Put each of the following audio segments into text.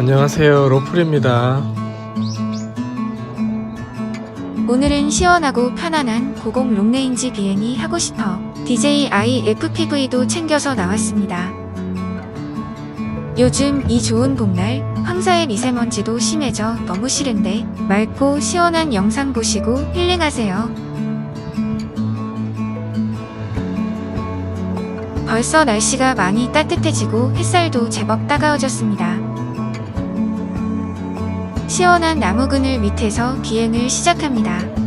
안녕하세요, 로플입니다. 오늘은 시원하고 편안한 고공 롱레인지 비행이 하고 싶어 DJI FPV도 챙겨서 나왔습니다. 요즘 이 좋은 봄날 황사의 미세먼지도 심해져 너무 싫은데 맑고 시원한 영상 보시고 힐링하세요. 벌써 날씨가 많이 따뜻해지고 햇살도 제법 따가워졌습니다. 시원한 나무 그늘 밑에서 비행을 시작합니다.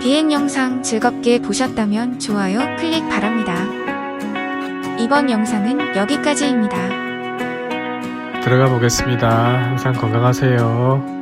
비행 영상 즐겁게 보셨다면 좋아요 클릭 바랍니다. 이번 영상은 여기까지입니다. 들어가 보겠습니다. 항상 건강하세요.